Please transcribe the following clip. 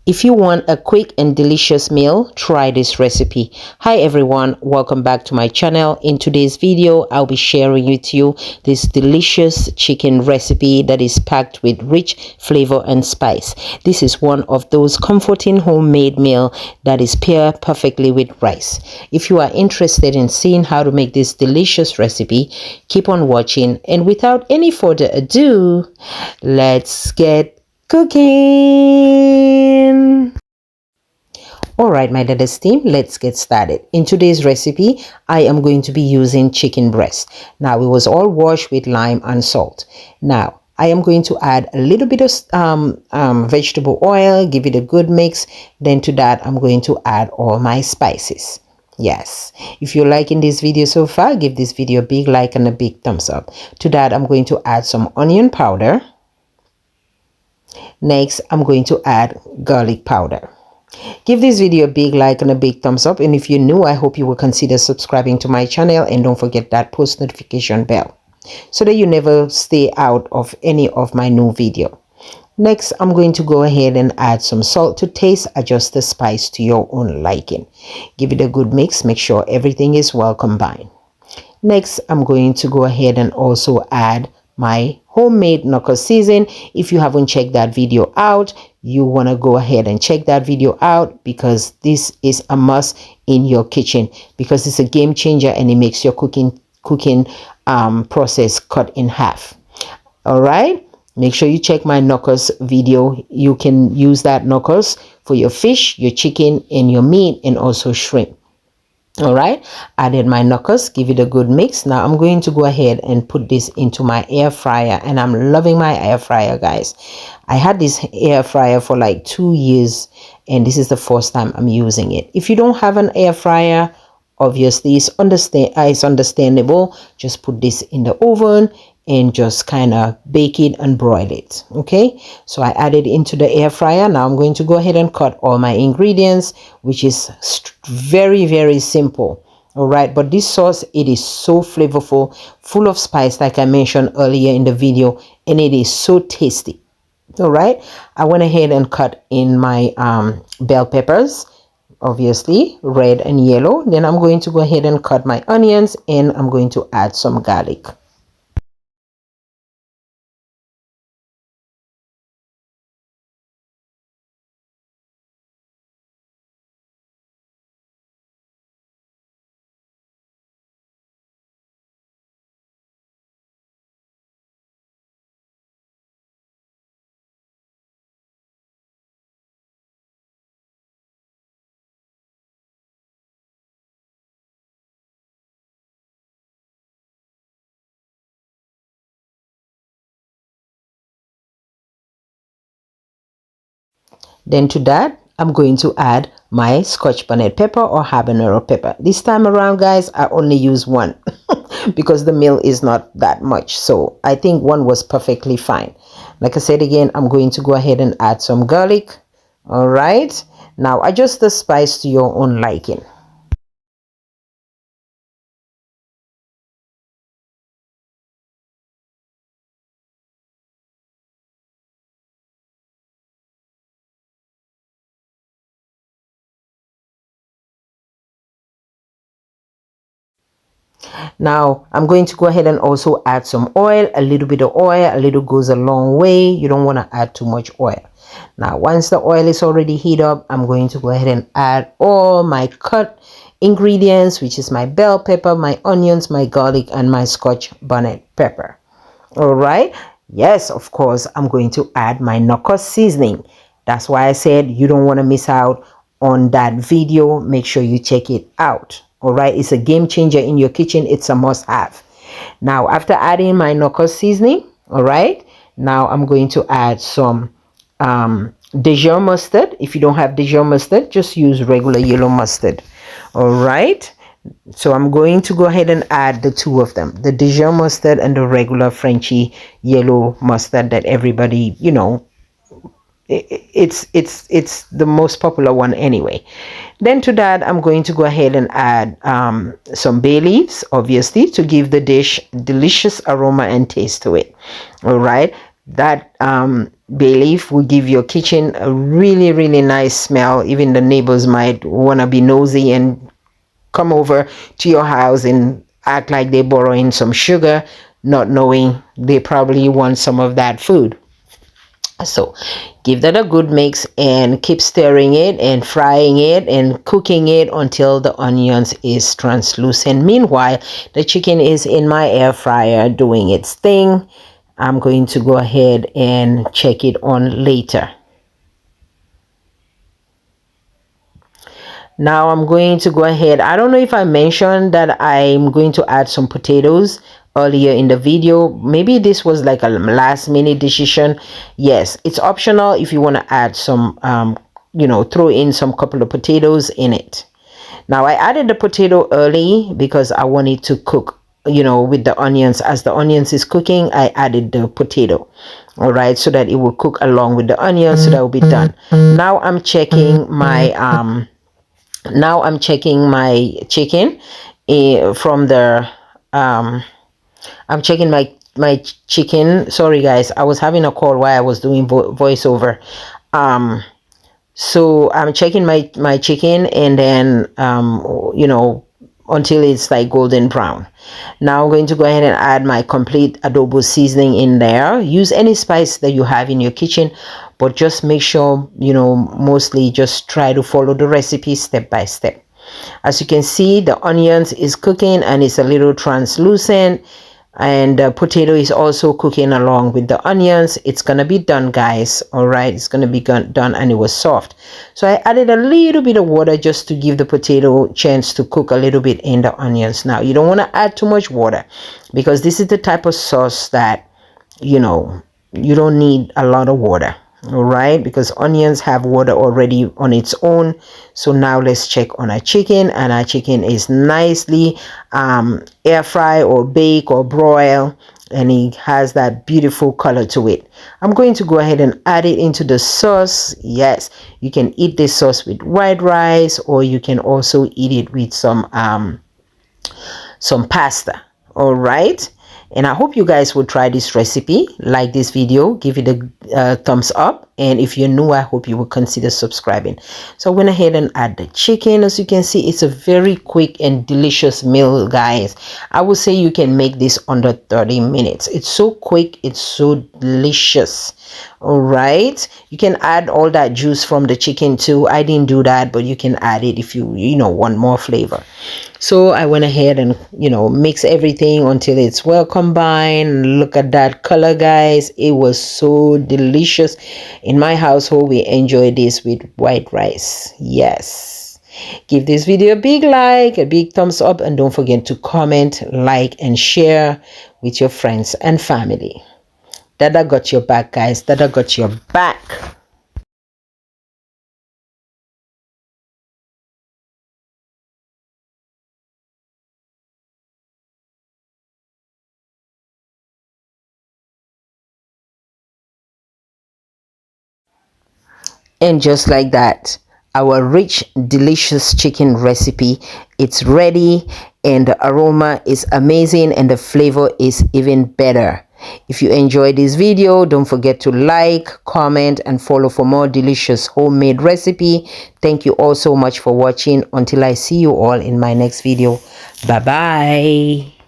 If you want a quick and delicious meal, try this recipe. Hi everyone, welcome back to my channel. In today's video, I'll be sharing with you this delicious chicken recipe that is packed with rich flavor and spice. This is one of those comforting homemade meal that is paired perfectly with rice. If you are interested in seeing how to make this delicious recipe, keep on watching, and without any further ado, let's get cooking. All right, my latest team, let's get started. In today's recipe, I am going to be using chicken breast. Now, it was all washed with lime and salt. Now, I am going to add a little bit of vegetable oil, give it a good mix. Then to that, I'm going to add all my spices. Yes, if you're liking this video so far, give this video a big like and a big thumbs up. To that, I'm going to add some onion powder. Next, I'm going to add garlic powder. Give this video a big like and a big thumbs up. And if you're new, I hope you will consider subscribing to my channel. And don't forget that post notification bell so that you never stay out of any of my new video. Next, I'm going to go ahead and add some salt to taste. Adjust the spice to your own liking. Give it a good mix. Make sure everything is well combined. Next, I'm going to go ahead and also add my homemade knuckle season. If you haven't checked that video out, you want to go ahead and check that video out, because this is a must in your kitchen, because it's a game changer and it makes your cooking process cut in half. All right, make sure you check my knuckles video. You can use that knuckles for your fish, your chicken, and your meat, and also shrimp. All right, added my knuckles, give it a good mix. Now I'm going to go ahead and put this into my air fryer, and I'm loving my air fryer, guys. I had this air fryer for like 2 years, and this is the first time I'm using it. If you don't have an air fryer, obviously it's understandable. Just put this in the oven and just kind of bake it and broil it. Okay, so I added into the air fryer. Now I'm going to go ahead and cut all my ingredients, which is very simple. All right, but this sauce, it is so flavorful, full of spice, like I mentioned earlier in the video, and it is so tasty. All right, I went ahead and cut in my bell peppers, obviously red and yellow. Then I'm going to go ahead and cut my onions, and I'm going to add some garlic. Then to that, I'm going to add my Scotch bonnet pepper or habanero pepper. This time around, guys, I only use one because the meal is not that much. So I think one was perfectly fine. Like I said again, I'm going to go ahead and add some garlic. All right. Now adjust the spice to your own liking. Now I'm going to go ahead and also add some oil. A little bit of oil, a little goes a long way. You don't want to add too much oil. Now once the oil is already heated up, I'm going to go ahead and add all my cut ingredients, which is my bell pepper, my onions, my garlic, and my Scotch bonnet pepper. All right, yes, of course I'm going to add my knuckle seasoning. That's why I said you don't want to miss out on that video. Make sure you check it out. All right, it's a game changer in your kitchen. It's a must have. Now after adding my knuckle seasoning, all right, now I'm going to add some Dijon mustard. If you don't have Dijon mustard, just use regular yellow mustard. All right, so I'm going to go ahead and add the two of them, the Dijon mustard and the regular Frenchy yellow mustard that everybody, you know, it's the most popular one anyway. Then to that, I'm going to go ahead and add some bay leaves, obviously, to give the dish delicious aroma and taste to it. All right, that bay leaf will give your kitchen a really, really nice smell. Even the neighbors might want to be nosy and come over to your house and act like they're borrowing some sugar, not knowing they probably want some of that food. So give that a good mix and keep stirring it and frying it and cooking it until the onions is translucent. Meanwhile, the chicken is in my air fryer doing its thing. I'm going to go ahead and check it on later. Now I'm going to go ahead. I don't know if I mentioned that I'm going to add some potatoes earlier in the video. Maybe this was like a last minute decision. Yes, it's optional if you want to add some, throw in some couple of potatoes in it. Now I added the potato early because I wanted to cook, with the onions. As the onions is cooking, I added the potato. All right, so that it will cook along with the onions, so that will be done. Now I'm checking my chicken from the I'm checking my chicken. Sorry guys, I was having a call while I was doing voiceover. So I'm checking my chicken, and then until it's like golden brown. Now I'm going to go ahead and add my complete adobo seasoning in there. Use any spice that you have in your kitchen, but just make sure, mostly just try to follow the recipe step by step. As you can see, the onions is cooking and it's a little translucent, and the potato is also cooking along with the onions. It's gonna be done, guys. All right, it's gonna be done, and it was soft. So I added a little bit of water just to give the potato a chance to cook a little bit in the onions. Now you don't want to add too much water, because this is the type of sauce that you don't need a lot of water. All right, because onions have water already on its own. So now let's check on our chicken, and our chicken is nicely air fry or bake or broil, and it has that beautiful color to it. I'm going to go ahead and add it into the sauce. Yes, you can eat this sauce with white rice, or you can also eat it with some pasta. All right, and I hope you guys will try this recipe. Like this video, give it a thumbs up, and if you're new, I hope you will consider subscribing. So I went ahead and add the chicken. As you can see, it's a very quick and delicious meal, guys. I would say you can make this under 30 minutes. It's so quick, it's so delicious. All right, you can add all that juice from the chicken too. I didn't do that, but you can add it if you want more flavor. So I went ahead and mix everything until it's well combined. Look at that color, guys. It was so delicious. In my household, we enjoy this with white rice. Yes, give this video a big like, a big thumbs up, and don't forget to comment, like, and share with your friends and family. Dada got your back, guys. Dada got your back. And just like that, our rich, delicious chicken recipe, it's ready, and the aroma is amazing, and the flavor is even better. If you enjoyed this video, don't forget to like, comment, and follow for more delicious homemade recipe. Thank you all so much for watching. Until I see you all in my next video. Bye bye.